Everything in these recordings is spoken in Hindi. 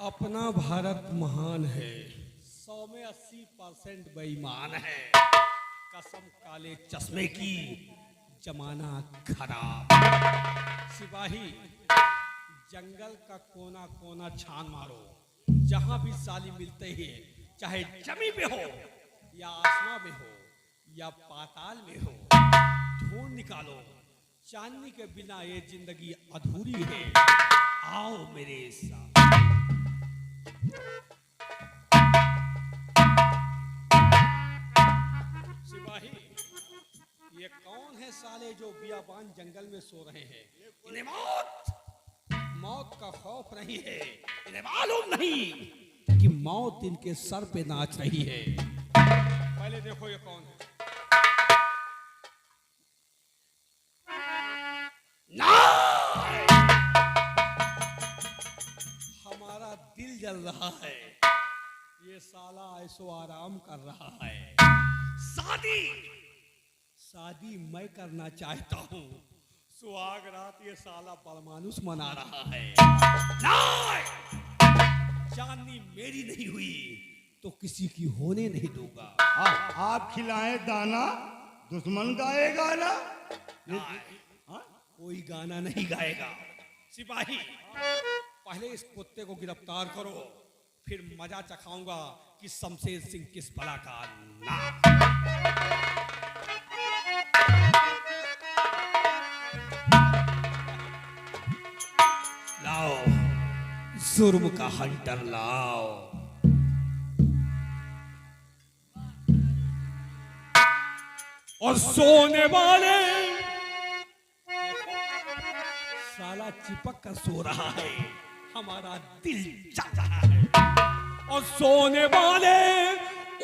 अपना भारत महान है, 100 में 80% बेईमान है। कसम काले चश्मे की, जमाना खराब। सिपाही, जंगल का कोना कोना छान मारो, जहां भी साली मिलते हैं, चाहे जमी पे हो या आसमां में हो या पाताल में हो, ढूंढ निकालो। चांदनी के बिना ये जिंदगी अधूरी है। आओ मेरे साथ। सिपाही, ये कौन है साले जो बियाबान जंगल में सो रहे हैं? इन्हें मौत का खौफ नहीं है। इन्हें मालूम नहीं कि मौत इनके सर पे नाच रही है। पहले देखो ये कौन है। हमारा दिल जल रहा है, ये साला ऐसो आराम कर रहा है। शादी मैं करना चाहता हूँ, सुहाग रात ये साला परमानुष मना रहा है। चांदनी मेरी नहीं हुई तो किसी की होने नहीं दूंगा। आप खिलाए दाना, दुश्मन गाएगा ना। कोई गाना नहीं गाएगा। सिपाही, पहले इस कुत्ते को गिरफ्तार करो, फिर मजा चखाऊंगा कि शमशेर सिंह किस भला का नाम। लाओ जुर्म का हंटर लाओ। और सोने वाले, साला चिपक कर सो रहा है, हमारा दिल जल रहा है। और सोने वाले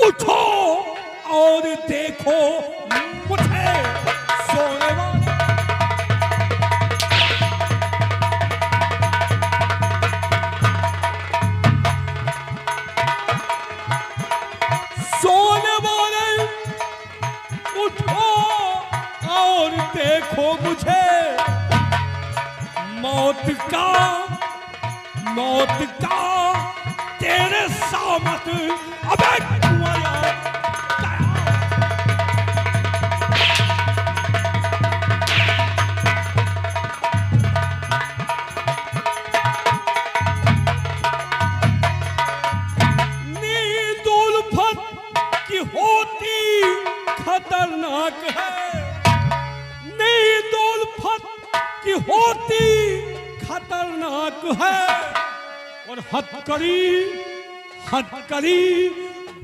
उठो और देखो मुझे। सोने वाले, सोने वाले उठो और देखो मुझे। मौत का तेरे सामत अबे नींद उल्फत की होती खतरनाक है। नींद उल्फत की होती खतरनाक है। और हथकड़ी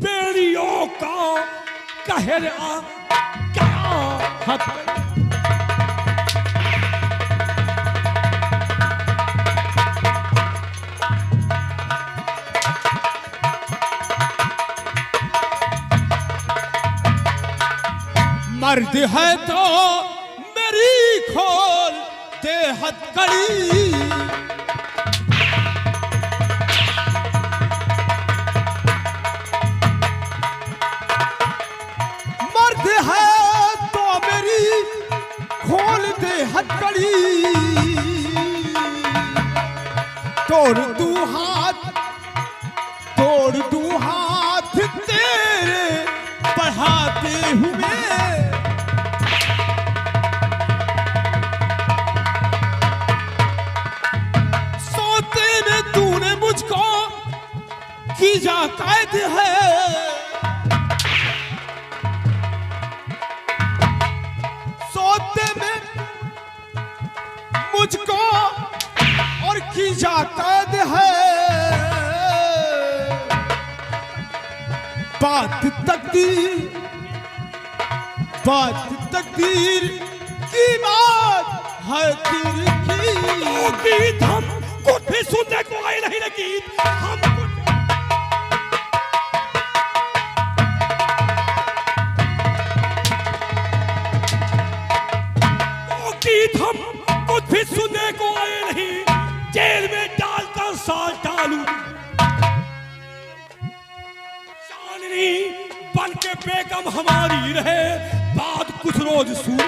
बेड़ियों का कहर आ गया। मर्द है तो मेरी खोल दे हथकड़ी। हथकड़ी तोड़ दू हाथ तेरे बढ़ाते हुए। सोते में तूने मुझको किया कैद है। सोते में मुझको और खींचा कैद है। बात तकदीर की बात है तेरी। गीत हम कुछ भी सुनने को आए नहीं रे गीत। हम कुछ भी सुनने को आए नहीं। जेल में डालकर साल डालू, चांदनी बन के बेगम हमारी रहे, बात कुछ रोज सुन।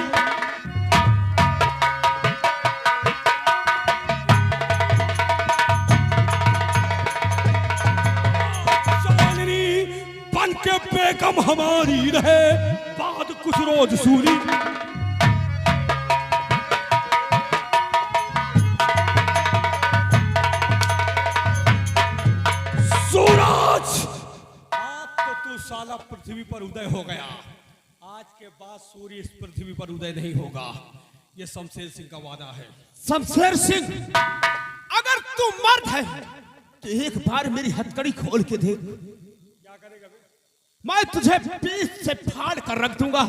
के बेगम हमारी रहे बाद कुछ रोज सूरी। सूरज आज तो तू साला पृथ्वी पर उदय हो गया, आज के बाद सूर्य इस पृथ्वी पर उदय नहीं होगा। ये शमशेर सिंह का वादा है। शमशेर सिंह, अगर तू मर्द है तो एक बार मेरी हथकड़ी खोल के देख। क्या करेगा बे? मैं तुझे बीच से फाड़ कर रख दूंगा।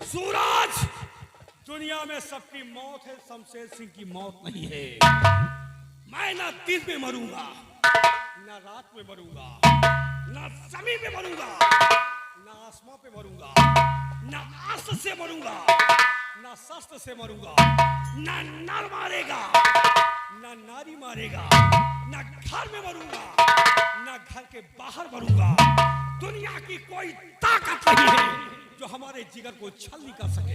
सूरज, दुनिया में सबकी मौत है, शमशेर सिंह की मौत नहीं है। मैं ना दिन में मरूंगा, ना रात में मरूंगा, ना जमीन में मरूंगा, ना आसमां पे मरूंगा, ना अस्त्र से मरूंगा, ना शस्त्र से मरूंगा, ना नर मारेगा, ना नारी मारेगा, ना घर में मरूंगा, ना घर के बाहर मरूंगा। दुनिया की कोई ताकत नहीं है जो हमारे जिगर को छलनी कर सके।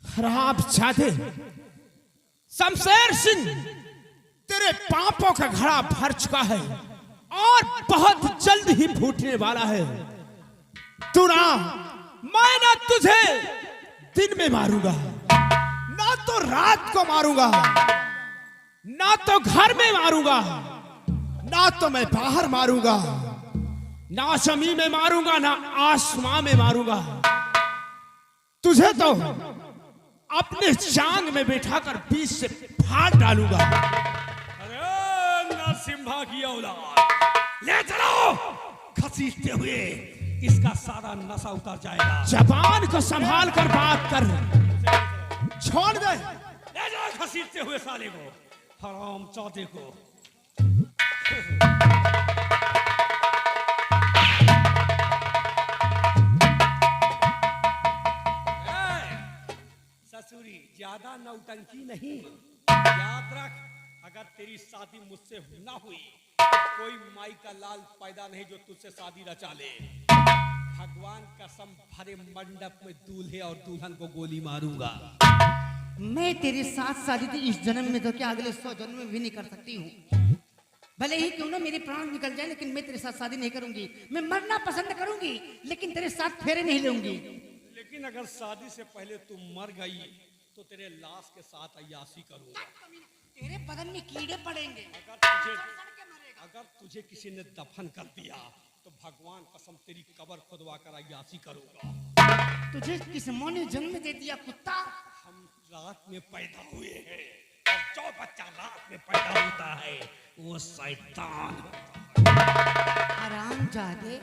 खराब जादे शमशेर सिंह, तेरे पापों का घड़ा भर चुका है और बहुत जल्द ही फूटने वाला है। तू ना, मैं ना तुझे दिन में मारूंगा, ना तो रात को मारूंगा, ना तो घर में मारूंगा, ना तो मैं बाहर मारूंगा, ना जमीन में मारूंगा, ना आसमां में मारूंगा। तुझे तो अपने चांग में बैठाकर बीच से फाड़ डालूंगा। अरे नरसिम्हा की औलाद, ले चलो घसीटते हुए, इसका सारा नशा उतर जाएगा। जबान को संभाल कर बात कर, छोड़ दे। ले जाओ घसीटते हुए साले को, हराम चौथे को। ससुरी, ज्यादा नौटंकी नहीं, याद रख, अगर तेरी शादी मुझसे ना हुई तो कोई माई का लाल पैदा नहीं जो तुझसे शादी रचा ले। भगवान कसम, भरे मंडप में दूल्हे और दुल्हन को गोली मारूंगा। मैं तेरे साथ शादी थी इस जन्म में तो क्या अगले 100 जन्म में भी नहीं कर सकती हूँ। भले ही क्यों ना मेरे प्राण निकल जाए, लेकिन मैं तेरे साथ शादी नहीं करूंगी। मैं मरना पसंद करूंगी, लेकिन तेरे साथ फेरे नहीं लूंगी। लेकिन अगर शादी से पहले तुम मर गई तो तेरे लाश के साथ अय्याशी करूंगा। तेरे बदन में कीड़े पड़ेंगे। अगर तुझे किसी ने दफन कर दिया तो भगवान कसम तेरी कब्र खुदवा कर अय्याशी करूंगा। तुझे किस मौत ने जन्म दे दिया कुत्ता? हम रात में पैदा हुए हैं और जो बच्चा रात में पैदा होता है वो शैतान। हरामजादे,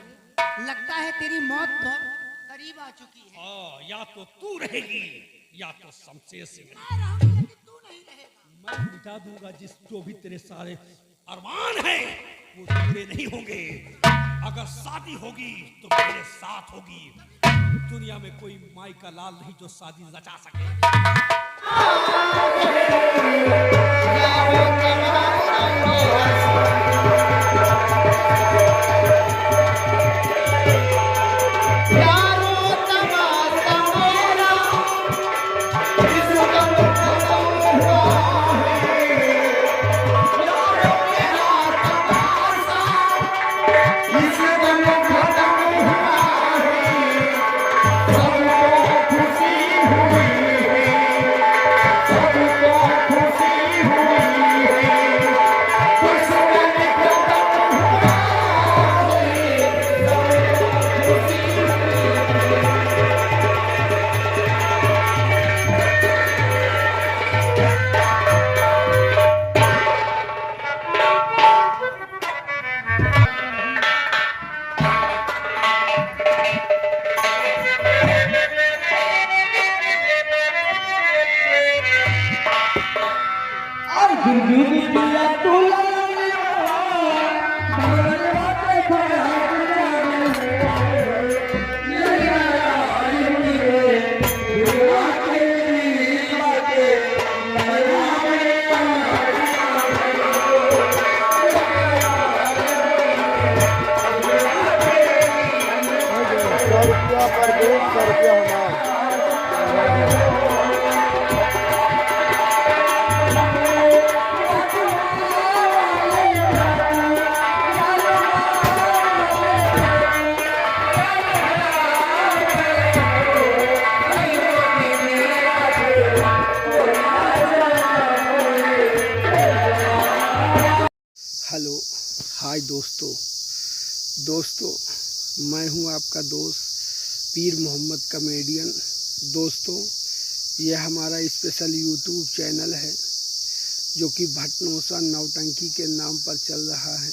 लगता है तेरी मौत बहुत करीब आ चुकी है। हाँ, या तो तू रहेगी या तो शमशेर सिंह। तू नहीं रहेगा। मैं मिटा दूंगा जो भी तेरे सारे अरमान है वो पूरे नहीं होंगे। अगर शादी होगी तो मेरे साथ होगी। दुनिया में कोई माई का लाल नहीं जो शादी रचा सके। हाय दोस्तों मैं हूं आपका दोस्त पीर मोहम्मद कॉमेडियन। दोस्तों यह हमारा स्पेशल यूट्यूब चैनल है जो कि भटनोसा नौटंकी के नाम पर चल रहा है।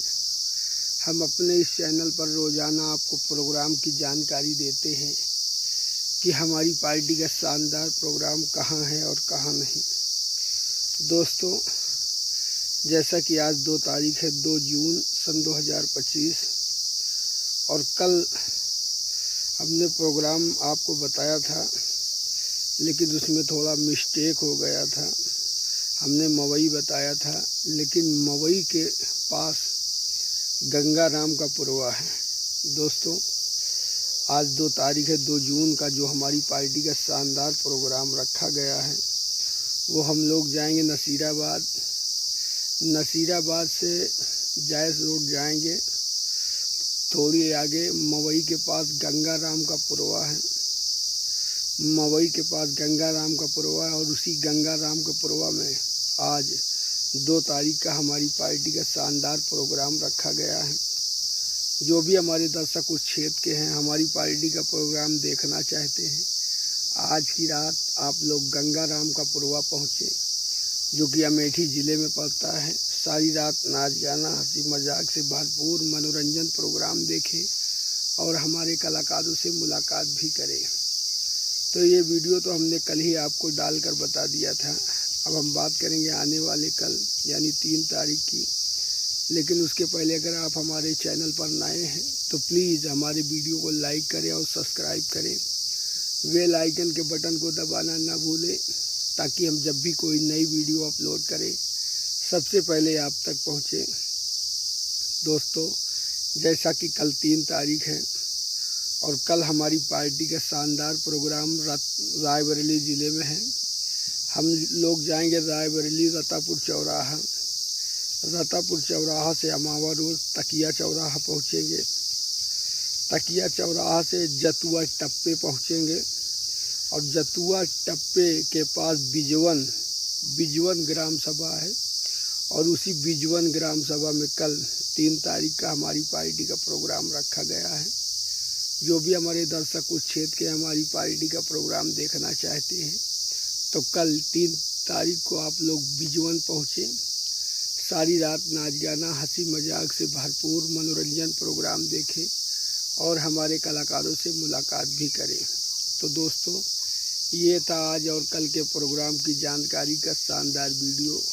हम अपने इस चैनल पर रोज़ाना आपको प्रोग्राम की जानकारी देते हैं कि हमारी पार्टी का शानदार प्रोग्राम कहाँ है और कहाँ नहीं। दोस्तों जैसा कि आज 2 तारीख है 2 जून सन 2025 और कल हमने प्रोग्राम आपको बताया था, लेकिन उसमें थोड़ा मिस्टेक हो गया था। हमने मवई बताया था, लेकिन मवई के पास गंगाराम का पुरवा है। दोस्तों आज 2 तारीख है 2 जून का जो हमारी पार्टी का शानदार प्रोग्राम रखा गया है वो हम लोग जाएंगे नसीराबाद से जायस रोड जाएंगे। थोड़ी आगे मवई के पास गंगाराम का पुरवा है। मवई के पास गंगाराम का पुरवा है और उसी गंगाराम के पुरवा में आज 2 तारीख का हमारी पार्टी का शानदार प्रोग्राम रखा गया है। जो भी हमारे दर्शक उस क्षेत्र के हैं, हमारी पार्टी का प्रोग्राम देखना चाहते हैं, आज की रात आप लोग गंगाराम का पुरवा पहुँचे जो कि अमेठी ज़िले में पड़ता है। सारी रात नाच गाना हंसी मजाक से भरपूर मनोरंजन प्रोग्राम देखें और हमारे कलाकारों से मुलाकात भी करें। तो ये वीडियो तो हमने कल ही आपको डालकर बता दिया था। अब हम बात करेंगे आने वाले कल यानी 3 तारीख की। लेकिन उसके पहले अगर आप हमारे चैनल पर नए हैं तो प्लीज़ हमारे वीडियो को लाइक करें और सब्सक्राइब करें। बेल आइकन के बटन को दबाना ना भूलें ताकि हम जब भी कोई नई वीडियो अपलोड करें सबसे पहले आप तक पहुँचे। दोस्तों जैसा कि कल 3 तारीख है और कल हमारी पार्टी का शानदार प्रोग्राम रायबरेली ज़िले में है। हम लोग जाएंगे रायबरेली रतापुर चौराहा से अमावा रोड तकिया चौराहा पहुँचेंगे। तकिया चौराहा से जतुआ टप्पे पहुँचेंगे और जतुआ टप्पे के पास बिजवन ग्राम सभा है और उसी बिजवन ग्राम सभा में कल 3 तारीख का हमारी पार्टी का प्रोग्राम रखा गया है। जो भी हमारे दर्शक उस क्षेत्र के हमारी पार्टी का प्रोग्राम देखना चाहते हैं तो कल 3 तारीख को आप लोग बिजवन पहुँचे। सारी रात नाच गाना हंसी मजाक से भरपूर मनोरंजन प्रोग्राम देखें और हमारे कलाकारों से मुलाकात भी करें। तो दोस्तों ये था आज और कल के प्रोग्राम की जानकारी का शानदार वीडियो।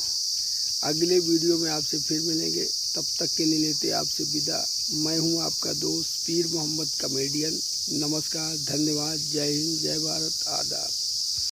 अगले वीडियो में आपसे फिर मिलेंगे, तब तक के लिए लेते आपसे विदा। मैं हूं आपका दोस्त पीर मोहम्मद कॉमेडियन। नमस्कार, धन्यवाद, जय हिंद, जय भारत, आदाब।